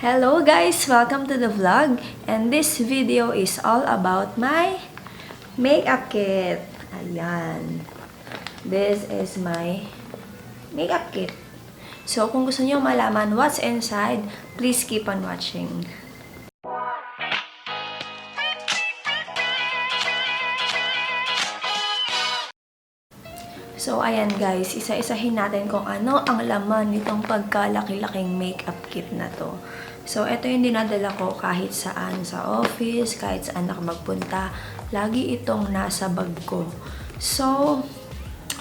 Hello guys! Welcome to the vlog, and this video is all about my makeup kit. Ayan. This is my makeup kit. So, kung gusto niyo malaman what's inside, please keep on watching. So, ayan guys, isa-isahin natin kung ano ang laman nitong pagkalaki-laking makeup kit na to. So, ito yung dinadala ko kahit saan, sa office, kahit saan ako magpunta. Lagi itong nasa bag ko. So,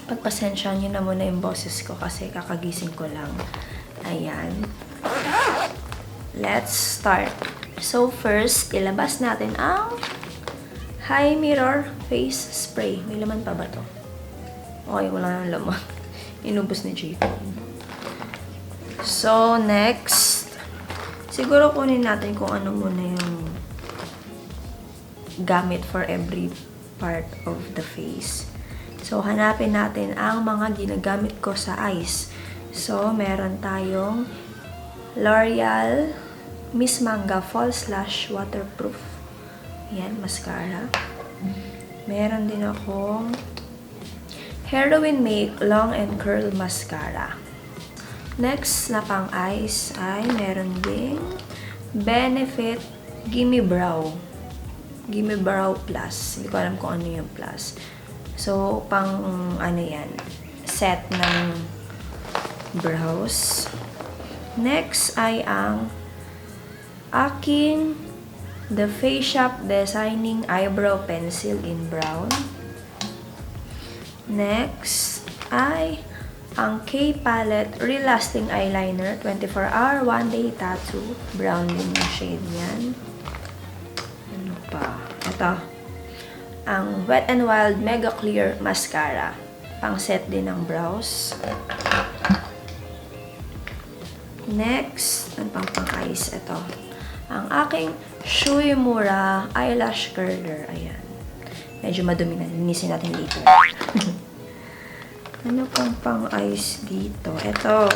pagpasensya nyo na muna yung boses ko kasi kakagising ko lang. Ayan. Let's start. So, first, ilabas natin ang High Mirror Face Spray. May laman pa ba to? Okay, wala nang laman. Inubos ni Jacob. So, next. Siguro kunin natin kung ano muna yung gamit for every part of the face. So, hanapin natin ang mga ginagamit ko sa eyes. So, meron tayong L'Oreal Miss Manga False Lash Waterproof. Yan, mascara. Meron din akong Heroin Make Long and Curl Mascara. Next na pang eyes ay meron ding Benefit Gimme Brow. Gimme Brow Plus. Hindi ko alam kung ano yung plus. So, pang ano yan, set ng brows. Next ay ang aking The Face Shop Designing Eyebrow Pencil in Brown. Next ay ang K-Palette Real Lasting Eyeliner 24-hour 1-day tattoo. Brown din yung shade niyan. Ano pa? Ito. Ang Wet n Wild Mega Clear Mascara. Pang set din ng brows. Next, ano pang eyes? Ito. Ang aking Shui Mura Eyelash Curler. Ayan. Medyo madumi na. Linisin natin dito. Ano pang eyes dito? Ito.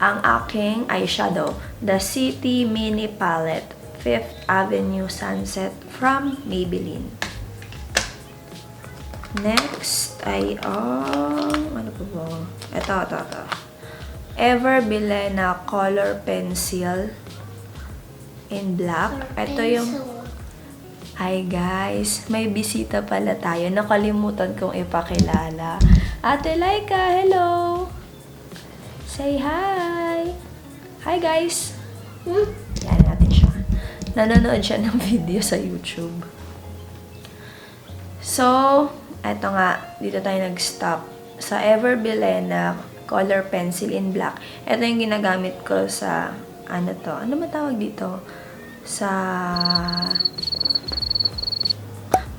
Ang aking eyeshadow. The City Mini Palette. 5th Avenue Sunset from Maybelline. Next ay ano po ba? Ito. Ever Bilena Color Pencil in Black. Ito yung hi guys, may bisita pala tayo. Nakalimutan kong ipakilala. Ate Laika, hello! Say hi! Hi guys! Yan natin siya. Nanonood siya ng video sa YouTube. So, eto nga, dito tayo nag-stop. Sa Ever Bilena Color Pencil in Black. Ito yung ginagamit ko sa, ano to? Ano matawag dito? Sa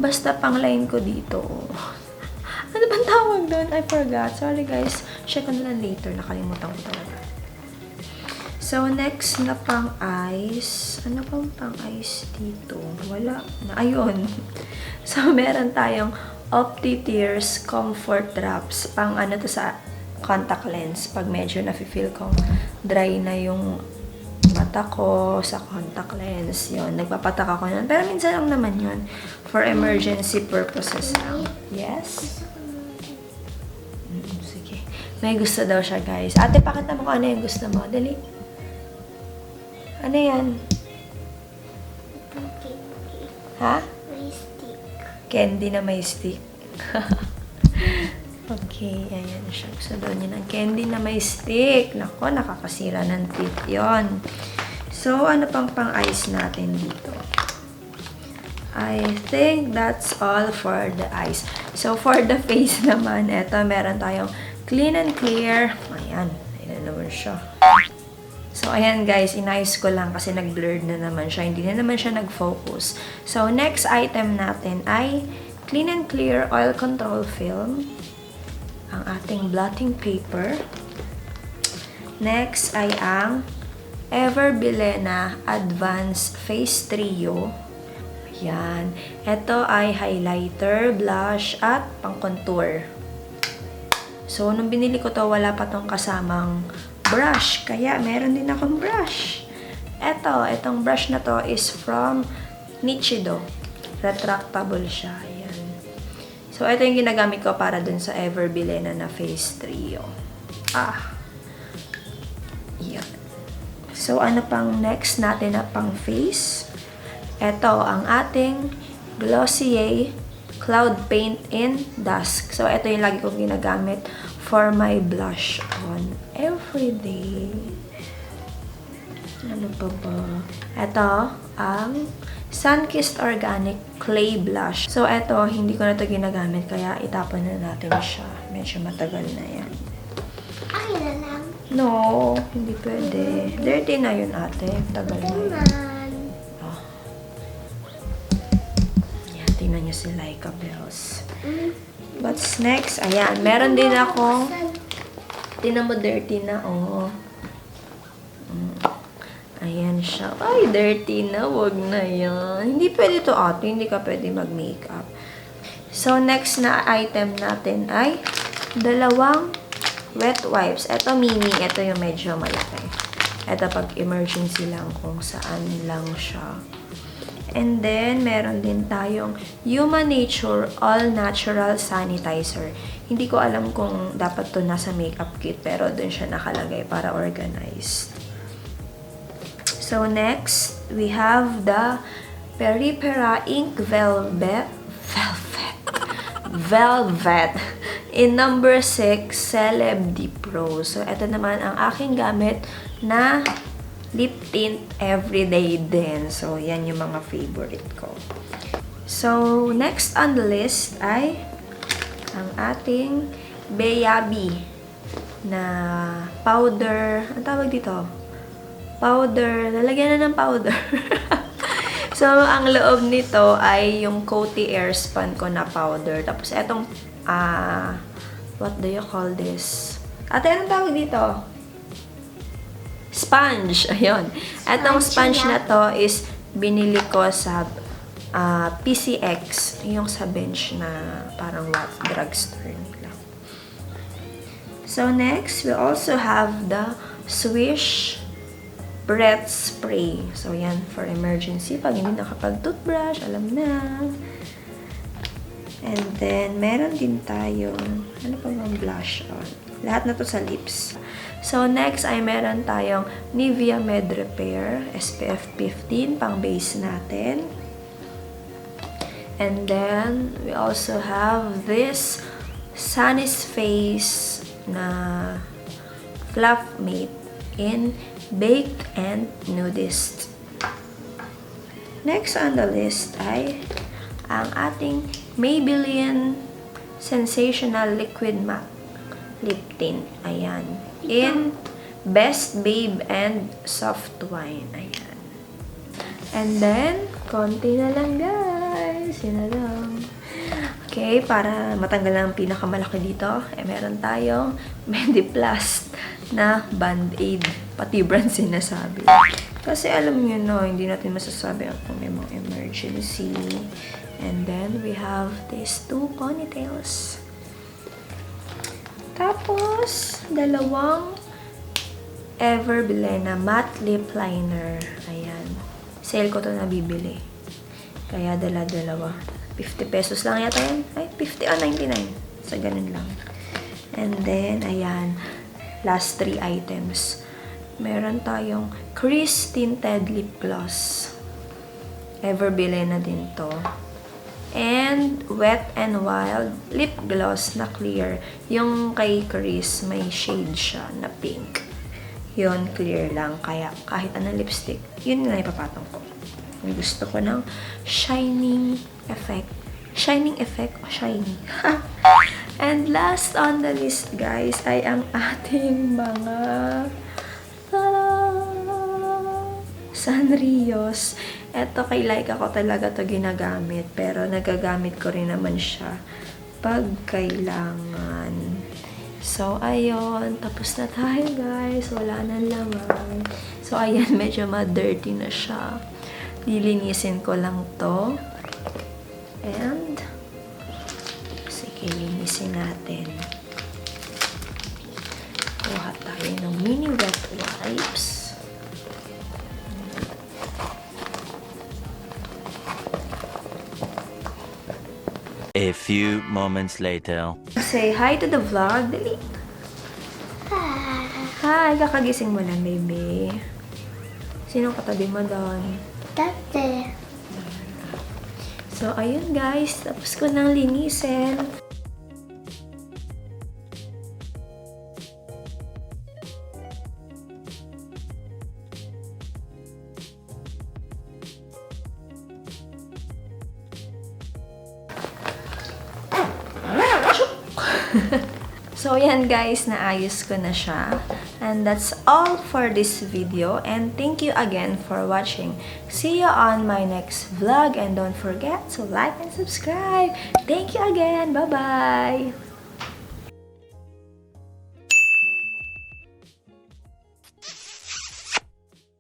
basta pang line ko dito. Ano bang tawag doon? I forgot. Sorry guys. Check ko na lang later. Nakalimutan ko talaga. So, next na pang eyes. Ano pang eyes dito? Wala na. Ayun. So, meron tayong Opti Tears Comfort Drops. Pang ano to sa contact lens. Pag medyo nafe-feel kong dry na yung mata ko sa contact lens. Yun, nagpapatak ako nun. Pero minsan lang naman yun. For emergency purposes lang. Yes? Sige. May gusto daw siya, guys. Ate, pakita mo kung ano yung gusto mo. Dali. Ano yan? Ha? May stick. Candy na may stick. Okay, ayan siya. Gusto daw niya ng candy na may stick. Nako, nakakasira ng teeth yon. So, ano pang eyes natin dito? I think that's all for the eyes. So, for the face naman, eto, meron tayong Clean and Clear. Ayan, ayan naman siya. So, ayan guys, inayos ko lang kasi nag-blurred na naman siya. Hindi na naman siya nag-focus. So, next item natin ay Clean and Clear Oil Control Film. Ang ating blotting paper. Next ay ang Ever Bilena Advanced Face Trio. Ayan. Ito ay highlighter, blush, at pang contour. So, nung binili ko to, wala pa tong kasamang brush. Kaya, meron din akong brush. Itong brush na to is from Nichido. Retractable siya. Ayan. So, ito yung ginagamit ko para dun sa Everbilena na Face Trio. Yan. So, ano pang next natin na pang face? Ito, ang ating Glossier Cloud Paint in Dusk. So, ito yung lagi kong ginagamit for my blush on everyday. Ano pa ba? Ito, ang Sunkissed Organic Clay Blush. So, ito, hindi ko na ito ginagamit, kaya itapon na natin siya. Medyo matagal na yan. Ay na lang. No, hindi pwede. Dirty na yun, ate. Tagal na yun. Tingnan nyo si Laika Bells. What's next? Ayan, meron din akong tingnan mo, dirty na, oh. Ayan siya. Ay, dirty na. Wag na yan. Hindi pwede to, ate. Hindi ka pwede mag-makeup. So, next na item natin ay dalawang wet wipes. Ito, mini. Ito yung medyo malaki. Ito, pag emergency lang kung saan lang siya. And then, meron din tayong Human Nature All Natural Sanitizer. Hindi ko alam kung dapat to nasa makeup kit, pero dun siya nakalagay para organized. So, next, we have the Peripera Ink Velvet in number 6 Celeb Deep Rose. So, ito naman ang aking gamit na lip tint everyday din. So, yan yung mga favorite ko. So, next on the list ay ang ating Beyabi na powder. Ang tawag dito? Powder. Lalagyan na ng powder. So, ang loob nito ay yung Coty Airspun ko na powder. Tapos, etong, what do you call this? Ate, anong tawag dito? Sponge. Ayun. Etong sponge na to is binili ko sa PCX. Yung sa bench na parang drugstore nila. So, next, we also have the Swish Breath Spray. So, yan for emergency. Pag hindi nakapag-toothbrush, alam na. And then, meron din tayong, ano pa bang blush on? Lahat na to sa lips. So, next ay meron tayong Nivea Med Repair SPF 15 pang base natin. And then, we also have this Sunny's Face na Fluff Mate in Baked and Nudist. Next on the list ay ang ating Maybelline Sensational Liquid Matte Lip Tint. Ayan. In Best Babe and Soft Wine. Ayan. And then, konti na lang, guys. Yun na lang. Okay, para matanggal na ang pinakamalaki dito, meron tayong Mediplast na Band-Aid. Pati brand sinasabi. Kasi alam nyo no, hindi natin masasabi kung may mga emergency. And then, we have these two ponytails. Tapos, dalawang Everbilena Matte Lip Liner. Ayan. Sale ko to nabibili. Kaya dala-dalawa. 50 pesos lang yata yan. Ay, 50 o 99. So, ganun lang. And then, ayan. Last 3 items. Meron tayong Crease Tinted Lip Gloss. Everbilena din to. And Wet n Wild Lip Gloss na clear. Yung kay Chris, may shade siya na pink. Yun, clear lang. Kaya kahit anong lipstick, yun na ipapatong ko. Yung gusto ko ng shining effect. Shining effect o shiny. And last on the list, guys, ay ang ating mga Sanrios. Eto, kay Laika ko talaga to ginagamit. Pero nagagamit ko rin naman siya pag kailangan. So, ayun. Tapos na tayo, guys. Wala nang laman. So, ayan. Medyo ma-dirty na siya. Lilinisin ko lang to. And, sige, linisin natin. Kuha tayo ng mini wet wipes. A few moments later. Say hi to the vlog. Dali. Hi, kakagising mo lang, baby. Sino katabi mo doon? Dati. So, ayun guys. Tapos ko nang linisin. So, yan guys, naayos ko na siya. And that's all for this video. And thank you again for watching. See you on my next vlog. And don't forget to like and subscribe. Thank you again. Bye-bye!